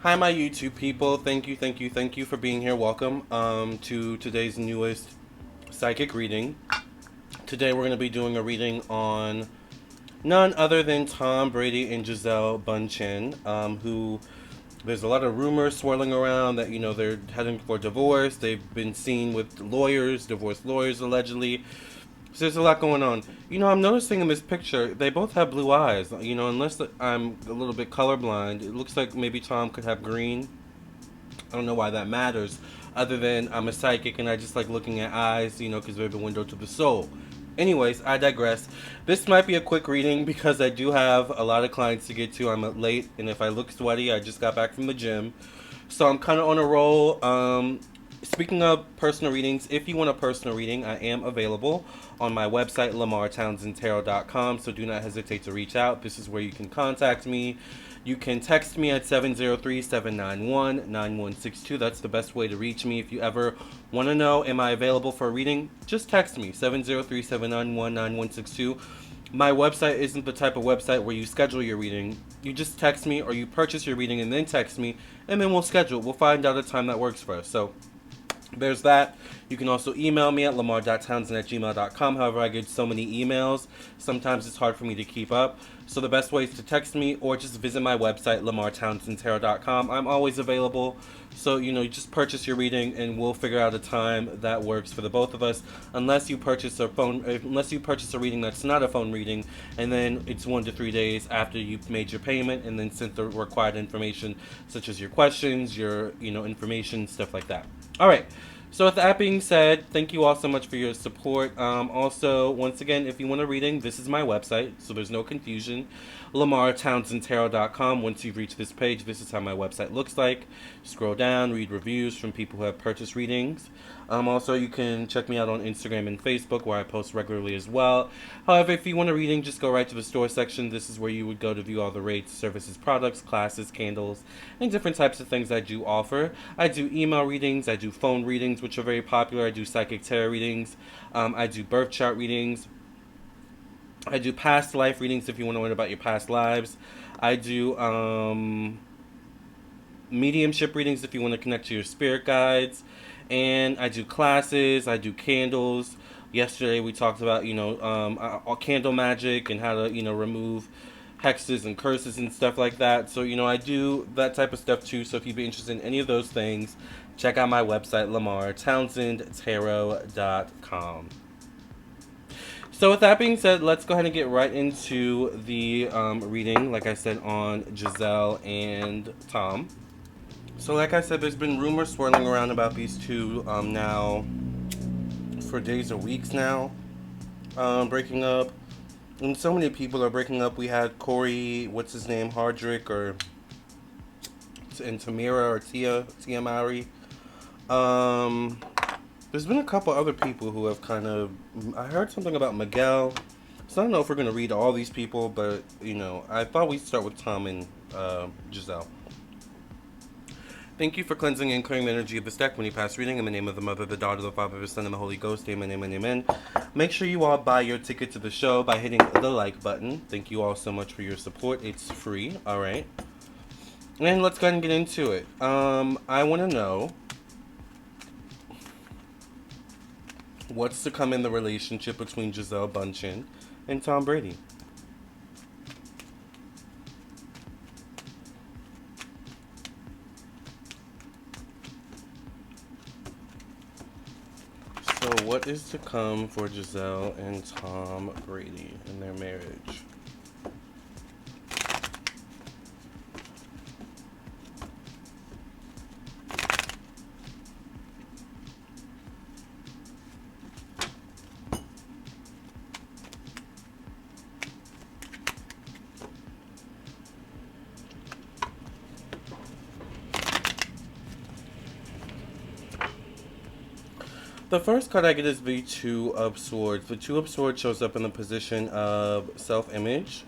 Hi, my YouTube people. Thank you for being here. Welcome to today's newest psychic reading. Today we're going to be doing a reading on none other than Tom Brady and Gisele Bundchen, who there's a lot of rumors swirling around that they're heading for divorce. They've been seen with lawyers, divorce lawyers allegedly. So there's a lot going on. I'm noticing in this picture, they both have blue eyes. Unless I'm a little bit colorblind, it looks like maybe Tom could have green. I don't know why that matters, other than I'm a psychic and I just like looking at eyes, because they're the window to the soul. Anyways, I digress. This might be a quick reading because I do have a lot of clients to get to. I'm late, and if I look sweaty, I just got back from the gym. So I'm kind of on a roll. Speaking of personal readings, if you want a personal reading, I am available on my website, lamarrtownsendtarot.com, so do not hesitate to reach out. This is where you can contact me. You can text me at 703-791-9162. That's the best way to reach me. If you ever want to know, am I available for a reading, just text me, 703-791-9162. My website isn't the type of website where you schedule your reading. You just text me, or you purchase your reading and then text me, and then we'll schedule. We'll find out a time that works for us. So there's that. You can also email me at lamarr.townsend@gmail.com. However, I get so many emails, sometimes it's hard for me to keep up. So the best way is to text me or just visit my website, lamarrtownsendtarot.com. I'm always available. So, you just purchase your reading and we'll figure out a time that works for the both of us. Unless you purchase a reading that's not a phone reading, and then it's 1 to 3 days after you've made your payment and then sent the required information, such as your questions, your, information, stuff like that. All right. So with that being said, thank you all so much for your support. Also, once again, if you want a reading, this is my website, so there's no confusion. LamarrTownsendTarot.com. Once you've reached this page, this is how my website looks like. Scroll down, read reviews from people who have purchased readings. Also, you can check me out on Instagram and Facebook, where I post regularly as well. However, if you want a reading, just go right to the store section. This is where you would go to view all the rates, services, products, classes, candles, and different types of things I do offer. I do email readings. I do phone readings, which are very popular. I do psychic tarot readings. I do birth chart readings. I do past life readings if you want to learn about your past lives. I do mediumship readings if you want to connect to your spirit guides. And I do classes. I do candles. Yesterday we talked about, candle magic and how to, remove hexes and curses and stuff like that. So, I do that type of stuff too. So if you'd be interested in any of those things, check out my website, lamarrtownsendtarot.com. So with that being said, let's go ahead and get right into the reading, like I said, on Gisele and Tom. So like I said, there's been rumors swirling around about these two now for days or weeks now, breaking up. And so many people are breaking up. We had Corey, what's his name, Hardrick, and Tamira, or Tia Mowry. There's been a couple other people who have I heard something about Miguel. So I don't know if we're going to read all these people, but, I thought we'd start with Tom and Gisele. Thank you for cleansing and clearing the energy of this deck. When you pass reading, in the name of the Mother, the Daughter, the Father, the Son, and the Holy Ghost, amen, amen, amen. Make sure you all buy your ticket to the show by hitting the like button. Thank you all so much for your support. It's free, all right? And let's go ahead and get into it. I want to know what's to come in the relationship between Gisele Bundchen and Tom Brady. So what is to come for Gisele and Tom Brady in their marriage? The first card I get is the Two of Swords. The Two of Swords shows up in the position of self-image.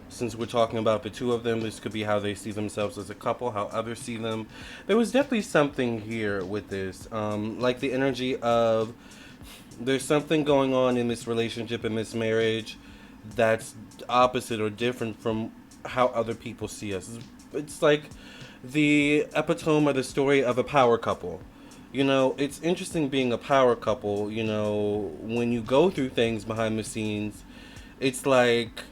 Since we're talking about the two of them, this could be how they see themselves as a couple, how others see them. There was definitely something here with this. Like the energy of there's something going on in this relationship, in this marriage, that's opposite or different from how other people see us. It's like the epitome or the story of a power couple. You know, it's interesting being a power couple. You know, when you go through things behind the scenes, it's like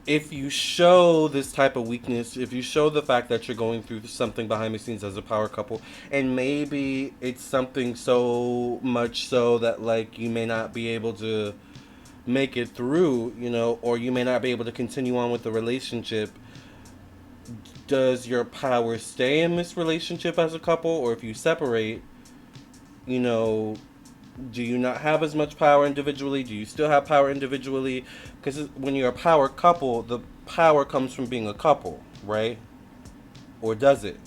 if you show this type of weakness, if you show the fact that you're going through something behind the scenes as a power couple, and maybe it's something so much so that like you may not be able to make it through, you know, or you may not be able to continue on with the relationship. Does your power stay in this relationship as a couple, or if you separate, you know, do you not have as much power individually? Do you still have power individually? Because when you're a power couple, the power comes from being a couple, right? Or does it?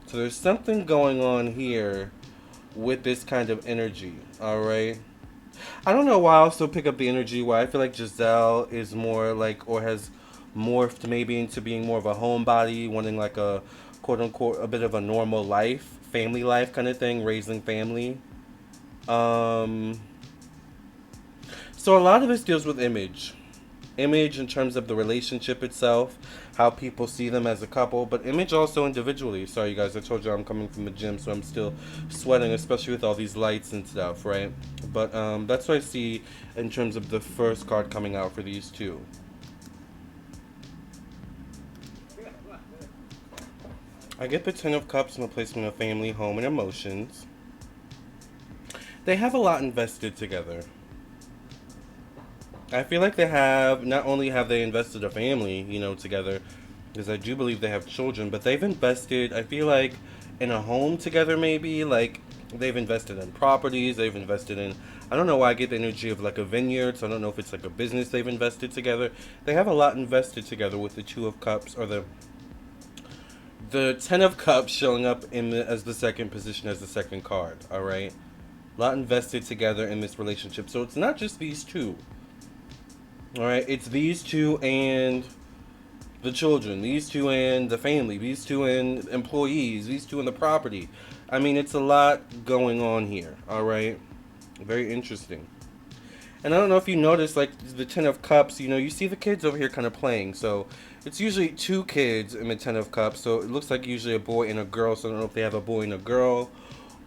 So there's something going on here with this kind of energy, all right? I don't know why I also pick up the energy where I feel like Gisele is more like, or has morphed maybe into being more of a homebody, wanting like a quote unquote a bit of a normal life, family life kind of thing, raising family. Um, so a lot of this deals with image. Image in terms of the relationship itself, how people see them as a couple, but image also individually. Sorry, you guys, I told you I'm coming from the gym, so I'm still sweating, especially with all these lights and stuff, right? But that's what I see in terms of the first card coming out for these two. I get the Ten of Cups in the placement of family, home, and emotions. They have a lot invested together. I feel like they have, not only have they invested a family, you know, together, because I do believe they have children, but they've invested, I feel like, in a home together maybe, like, they've invested in properties, they've invested in, I don't know why I get the energy of like a vineyard, so I don't know if it's like a business they've invested together. They have a lot invested together with the Two of Cups, or the Ten of Cups showing up in as the second position, as the second card, alright? A lot invested together in this relationship, so it's not just these two. All right, it's these two and the children, these two and the family, these two and employees, these two and the property. I mean, it's a lot going on here. All right, very interesting. And I don't know if you noticed, like the Ten of Cups, you know, you see the kids over here kind of playing. So it's usually two kids in the Ten of Cups. So it looks like usually a boy and a girl. So I don't know if they have a boy and a girl,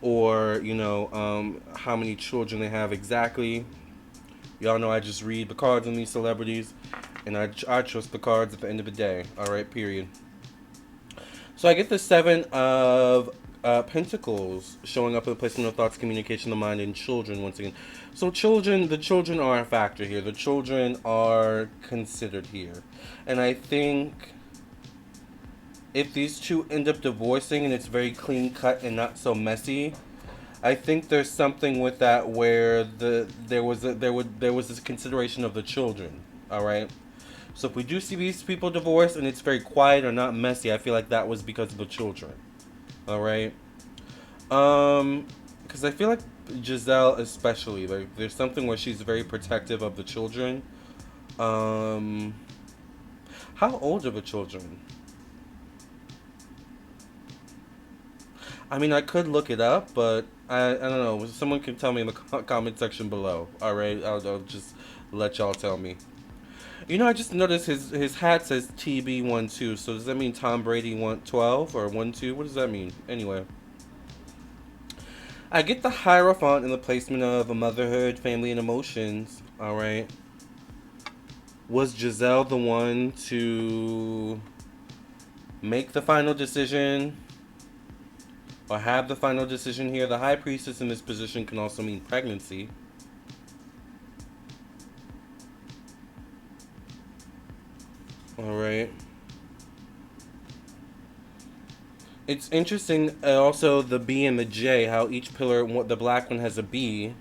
or you know, how many children they have exactly. Y'all know I just read the cards on these celebrities, and I trust the cards at the end of the day. All right, period. So I get the Seven of Pentacles showing up in the placement of thoughts, communication, the mind, and children once again. So the children are a factor here. The children are considered here. And I think if these two end up divorcing and it's very clean cut and not so messy, I think there's something with that where there was this consideration of the children. All right. So if we do see these people divorce and it's very quiet or not messy, I feel like that was because of the children. All right. Because I feel like Gisele especially, like there's something where she's very protective of the children. Um, how old are the children? I mean, I could look it up, but I don't know. Someone can tell me in the comment section below. All right, I'll just let y'all tell me. You know, I just noticed his hat says TB12. So does that mean Tom Brady 12 or 12? What does that mean? Anyway, I get the Hierophant in the placement of a motherhood, family, and emotions. All right. Was Gisele the one to make the final decision? Or have the final decision here? The High Priestess in this position can also mean pregnancy. Alright. It's interesting also the B and the J, how each pillar, the black one has a B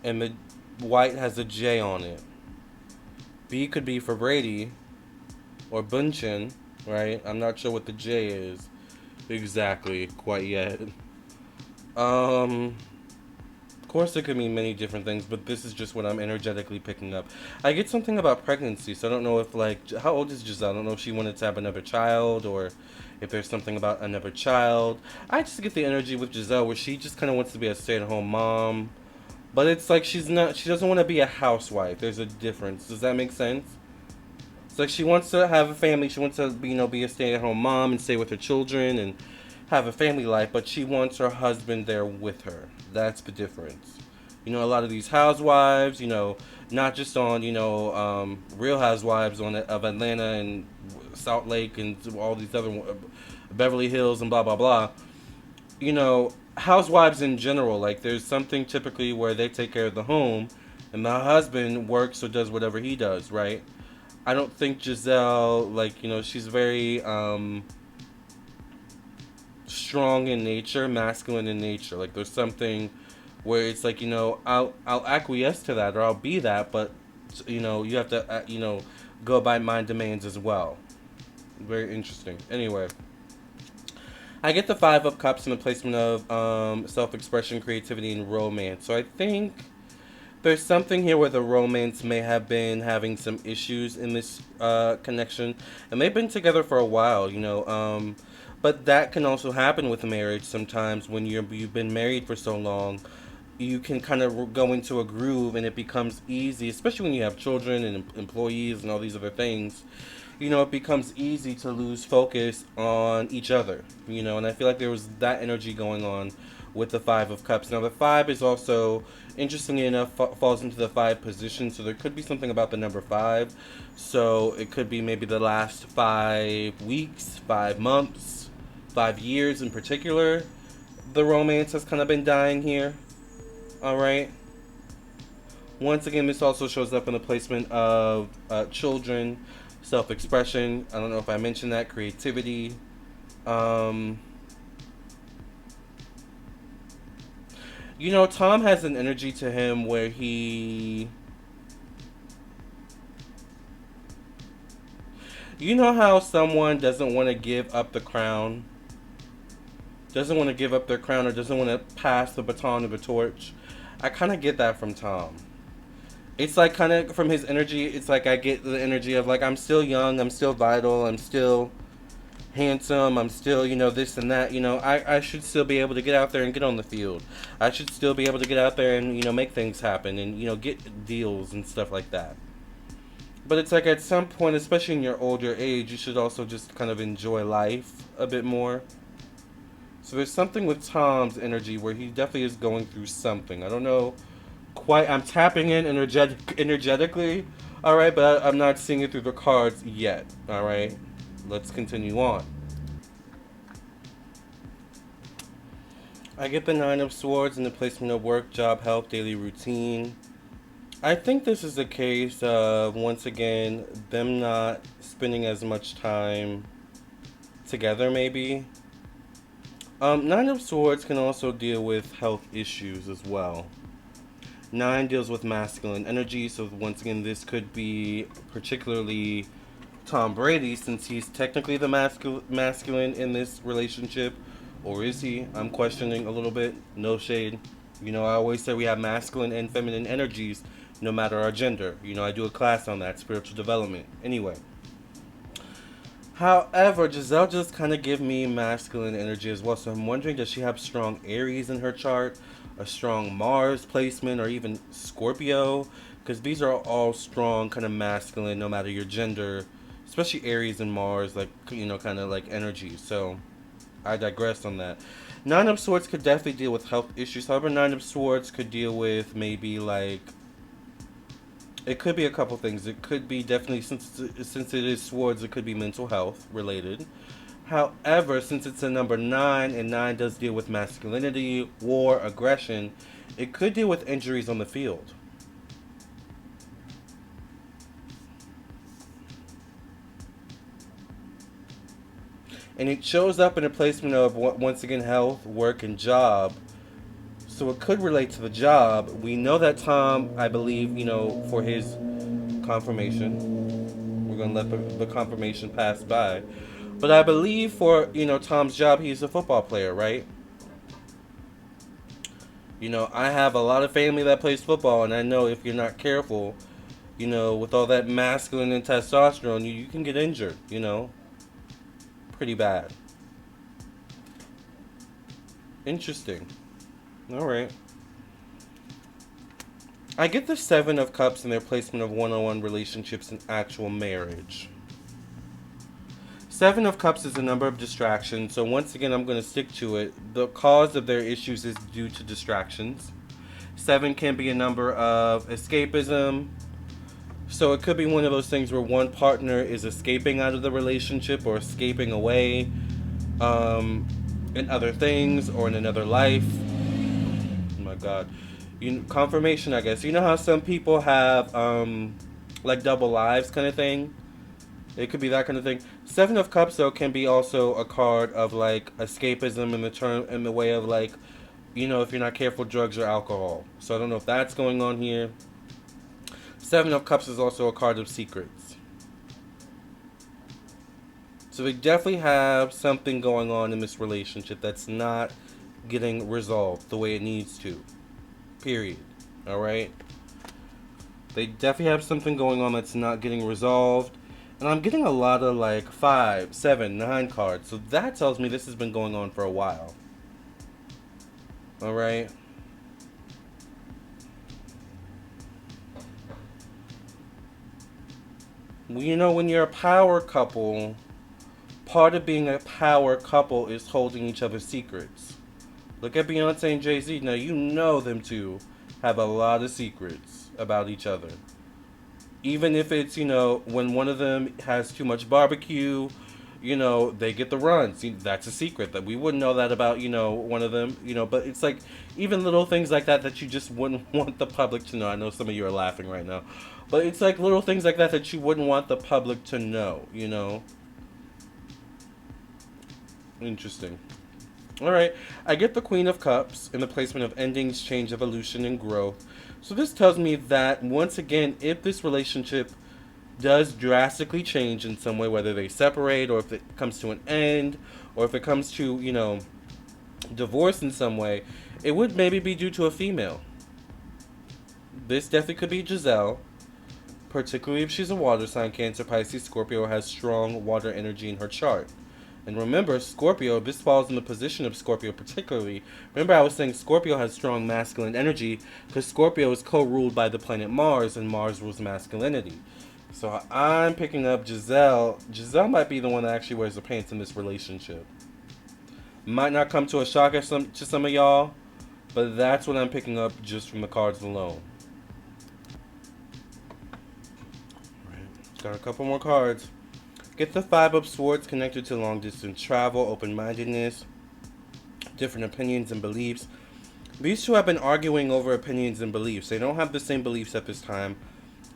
and the white has a J on it. B could be for Brady or Bundchen, right? I'm not sure what the J is exactly quite yet. Of course it could mean many different things, but this is just what I'm energetically picking up. I get something about pregnancy, so I don't know if, like, how old is Gisele? I don't know if she wanted to have another child, or if there's something about another child. I just get the energy with Gisele where she just kind of wants to be a stay-at-home mom, but it's like she doesn't want to be a housewife. There's a difference. Does that make sense? It's like she wants to have a family. She wants to, be a stay-at-home mom and stay with her children and have a family life, but she wants her husband there with her. That's the difference. A lot of these housewives, not just on, Real Housewives of Atlanta and Salt Lake and all these other Beverly Hills and blah blah blah. Housewives in general, like there's something typically where they take care of the home, and the husband works or does whatever he does, right? I don't think Gisele, like she's very strong in nature, masculine in nature. Like there's something where it's like I'll acquiesce to that or I'll be that, but you have to go by my demands as well. Very interesting. Anyway, I get the Five of Cups in the placement of self-expression, creativity, and romance. So I think there's something here where the romance may have been having some issues in this connection, and they've been together for a while, but that can also happen with marriage sometimes when you've been married for so long. You can kind of go into a groove, and it becomes easy, especially when you have children and employees and all these other things. It becomes easy to lose focus on each other, and I feel like there was that energy going on with the Five of Cups. Now, the five is also, interestingly enough, falls into the five position, so there could be something about the number five. So it could be maybe the last 5 weeks, 5 months, 5 years in particular. The romance has kind of been dying here. All right. Once again, this also shows up in the placement of children, self-expression. I don't know if I mentioned that. Creativity. Tom has an energy to him where he... how someone doesn't want to give up the crown? Doesn't want to give up their crown or doesn't want to pass the baton or the torch? I kind of get that from Tom. It's like kind of from his energy, it's like I get the energy of like, I'm still young, I'm still vital, I'm still handsome, I'm still, this and that. I should still be able to get out there and get on the field. I should still be able to get out there and, make things happen and, get deals and stuff like that. But it's like at some point, especially in your older age, you should also just kind of enjoy life a bit more. So there's something with Tom's energy where he definitely is going through something. I don't know quite. I'm tapping in energetically, all right, but I'm not seeing it through the cards yet. All right, let's continue on. I get the Nine of Swords in the placement of work, job, health, daily routine. I think this is a case of, once again, them not spending as much time together, maybe. Nine of Swords can also deal with health issues as well. Nine deals with masculine energy, so once again, this could be particularly Tom Brady, since he's technically the masculine in this relationship. Or is he? I'm questioning a little bit. No shade. I always say we have masculine and feminine energies, no matter our gender. I do a class on that, spiritual development. Anyway. However, Gisele just kind of give me masculine energy as well. So I'm wondering, does she have strong Aries in her chart? A strong Mars placement, or even Scorpio? Because these are all strong, kind of masculine, no matter your gender. Especially Aries and Mars, like, kind of like energy. So I digress on that. Nine of Swords could definitely deal with health issues. However, Nine of Swords could deal with maybe like... It could be a couple things. It could be definitely, since it is swords, it could be mental health related. However, since it's a number 9, and 9 does deal with masculinity, war, aggression, it could deal with injuries on the field. And it shows up in a placement of, once again, health, work, and job. So it could relate to the job. We know that Tom, I believe, for his confirmation, we're going to let the confirmation pass by. But I believe for, Tom's job, he's a football player, right? I have a lot of family that plays football, and I know if you're not careful, with all that masculine and testosterone, you can get injured, pretty bad. Interesting. All right. I get the Seven of Cups in their placement of one-on-one relationships and actual marriage. Seven of Cups is a number of distractions, so once again, I'm going to stick to it. The cause of their issues is due to distractions. Seven can be a number of escapism, so it could be one of those things where one partner is escaping out of the relationship or escaping away in other things or in another life. Oh my God. Confirmation, I guess. You know how some people have like double lives kind of thing? It could be that kind of thing. Seven of Cups, though, can be also a card of like escapism in the way of like, if you're not careful, drugs or alcohol. So I don't know if that's going on here. Seven of Cups is also a card of secrets. So they definitely have something going on in this relationship that's not getting resolved the way it needs to. Period. Alright? They definitely have something going on that's not getting resolved. And I'm getting a lot of like 5, 7, 9 cards. So that tells me this has been going on for a while. Alright? When you're a power couple, part of being a power couple is holding each other's secrets. Look at Beyonce and Jay-Z. Now, them two have a lot of secrets about each other. Even if it's, when one of them has too much barbecue, they get the runs. That's a secret that we wouldn't know that about, one of them, but it's like even little things like that you just wouldn't want the public to know. I know some of you are laughing right now, but it's like little things like that you wouldn't want the public to know, Interesting. All right, I get the Queen of Cups in the placement of endings, change, evolution, and growth. So this tells me that, once again, if this relationship does drastically change in some way, whether they separate or if it comes to an end or if it comes to, divorce in some way, it would maybe be due to a female. This definitely could be Gisele, particularly if she's a water sign, Cancer, Pisces, Scorpio, or has strong water energy in her chart. And remember, Scorpio, this falls in the position of Scorpio particularly. Remember I was saying Scorpio has strong masculine energy because Scorpio is co-ruled by the planet Mars, and Mars rules masculinity. So I'm picking up Gisele. Gisele might be the one that actually wears the pants in this relationship. Might not come to a shock to some of y'all, but that's what I'm picking up just from the cards alone. Right. Got a couple more cards. Get the Five of Swords connected to long distance travel, open-mindedness, different opinions and beliefs. These two have been arguing over opinions and beliefs. They don't have the same beliefs at this time.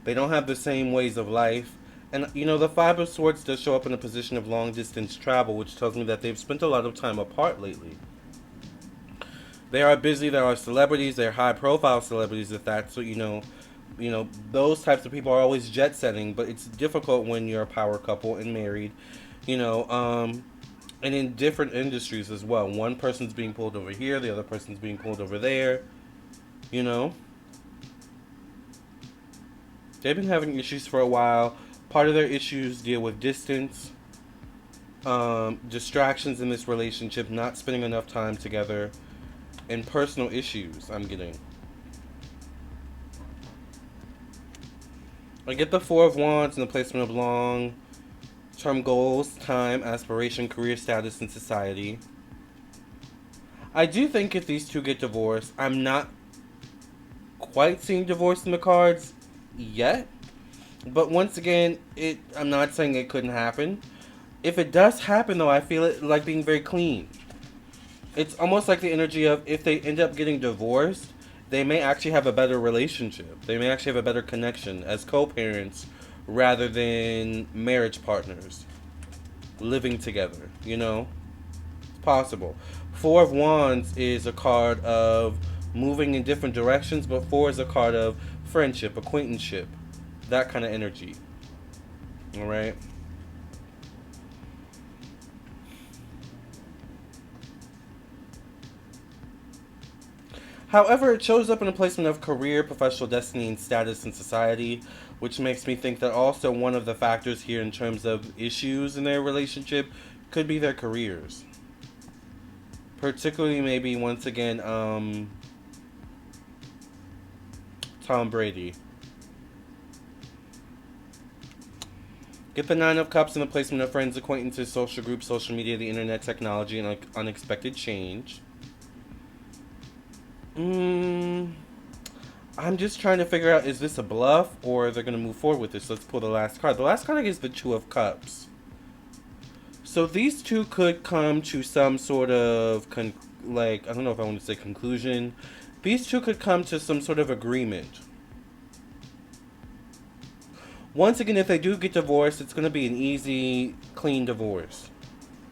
They don't have the same ways of life. And, the Five of Swords does show up in a position of long distance travel, which tells me that they've spent a lot of time apart lately. They are busy. There are celebrities. They're high-profile celebrities, if that's what, those types of people are always jet setting, but it's difficult when you're a power couple and married, and in different industries as well. One person's being pulled over here, the other person's being pulled over there, They've been having issues for a while. Part of their issues deal with distance, distractions in this relationship, not spending enough time together, and personal issues I'm getting. I get the Four of Wands in the placement of long-term goals, time, aspiration, career status, and society. I do think if these two get divorced, I'm not quite seeing divorce in the cards yet. But once again, I'm not saying it couldn't happen. If it does happen, though, I feel it like being very clean. It's almost like the energy of if they end up getting divorced, they may actually have a better relationship. They may actually have a better connection as co-parents rather than marriage partners living together, It's possible. Four of Wands is a card of moving in different directions, but four is a card of friendship, acquaintanceship, that kind of energy. All right? However, it shows up in a placement of career, professional destiny, and status in society, which makes me think that also one of the factors here in terms of issues in their relationship could be their careers. Particularly maybe, once again, Tom Brady. Get the Nine of Cups in the placement of friends, acquaintances, social groups, social media, the internet, technology, and unexpected change. I'm just trying to figure out, is this a bluff or they're going to move forward with this? Let's pull the last card. The last card is the Two of Cups. So these two could come to some sort of, I don't know if I want to say conclusion. These two could come to some sort of agreement. Once again, if they do get divorced, it's going to be an easy, clean divorce.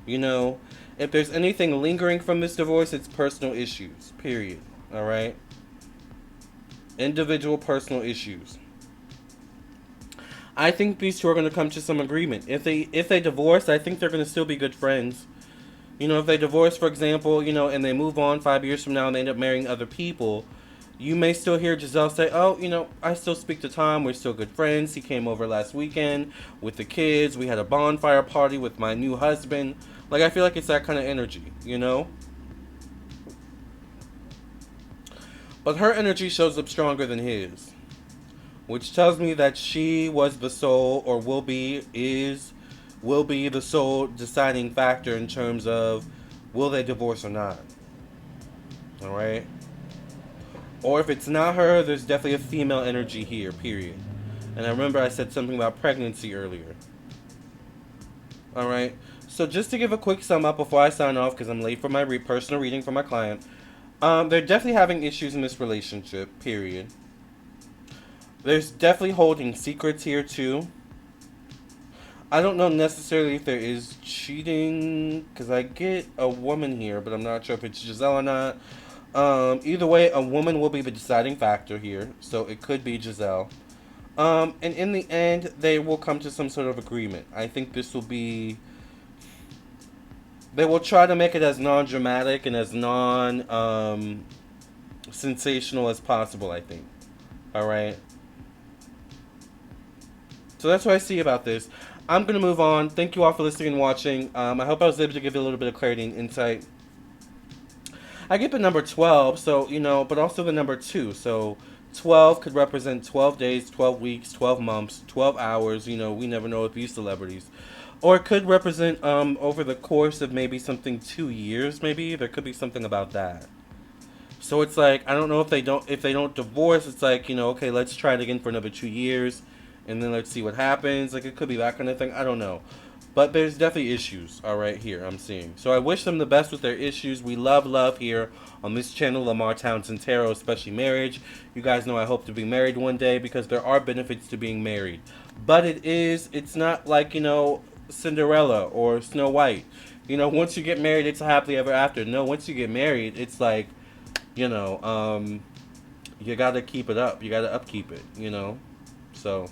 You know, if there's anything lingering from this divorce, it's personal issues, period. All right? Individual personal issues. I think these two are going to come to some agreement. If they divorce, I think they're going to still be good friends. You know, if they divorce, for example, you know, and they move on 5 years from now and they end up marrying other people, you may still hear Gisele say, oh, you know, I still speak to Tom. We're still good friends. He came over last weekend with the kids. We had a bonfire party with my new husband. Like, I feel like it's that kind of energy, you know? But her energy shows up stronger than his, which tells me that she was the sole, or will be the sole deciding factor in terms of will they divorce or not. All right? Or if it's not her, there's definitely a female energy here, period. And I remember I said something about pregnancy earlier. All right? So just to give a quick sum up before I sign off, because I'm late for my personal reading for my client, they're definitely having issues in this relationship, period. There's definitely holding secrets here, too. I don't know necessarily if there is cheating, because I get a woman here, but I'm not sure if it's Gisele or not. Either way, a woman will be the deciding factor here, so it could be Gisele. And in the end, they will come to some sort of agreement. I think this will be... They will try to make it as non-dramatic and as non-sensational as possible, I think. Alright? So that's what I see about this. I'm going to move on. Thank you all for listening and watching. I hope I was able to give you a little bit of clarity and insight. I get the number 12, so, you know, but also the number 2. So 12 could represent 12 days, 12 weeks, 12 months, 12 hours. You know, we never know with these celebrities. Or it could represent over the course of maybe something 2 years, maybe. There could be something about that. So it's like, I don't know if they don't divorce, it's like, you know, okay, let's try it again for another 2 years. And then let's see what happens. Like, it could be that kind of thing. I don't know. But there's definitely issues, all right, here I'm seeing. So I wish them the best with their issues. We love here on this channel, Lamarr Townsend Tarot, especially marriage. You guys know I hope to be married one day because there are benefits to being married. But it's not like, you know, Cinderella or Snow White. You know, once you get married, it's a happily ever after. No, once you get married, it's like, you know, you got to keep it up. You got to upkeep it, you know. So...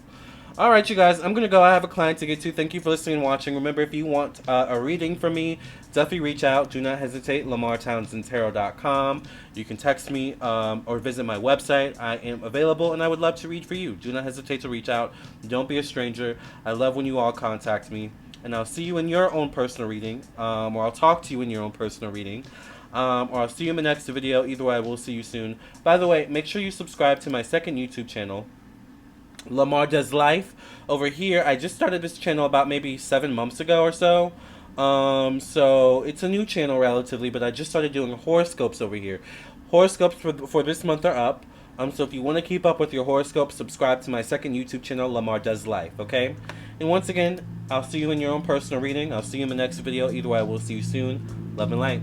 Alright, you guys, I'm going to go. I have a client to get to. Thank you for listening and watching. Remember, if you want a reading from me, definitely reach out. Do not hesitate. LamarrTownsendTarot.com. You can text me or visit my website. I am available, and I would love to read for you. Do not hesitate to reach out. Don't be a stranger. I love when you all contact me. And I'll see you in your own personal reading, or I'll talk to you in your own personal reading. Or I'll see you in the next video. Either way, I will see you soon. By the way, make sure you subscribe to my second YouTube channel, Lamarr Does Life. Over here, I just started this channel about maybe 7 months ago or so. So it's a new channel relatively, but I just started doing horoscopes over here. Horoscopes for this month are up. So if you want to keep up with your horoscopes, subscribe to my second YouTube channel, Lamarr Does Life, okay? And once again, I'll see you in your own personal reading. I'll see you in the next video. Either way, I will see you soon. Love and light.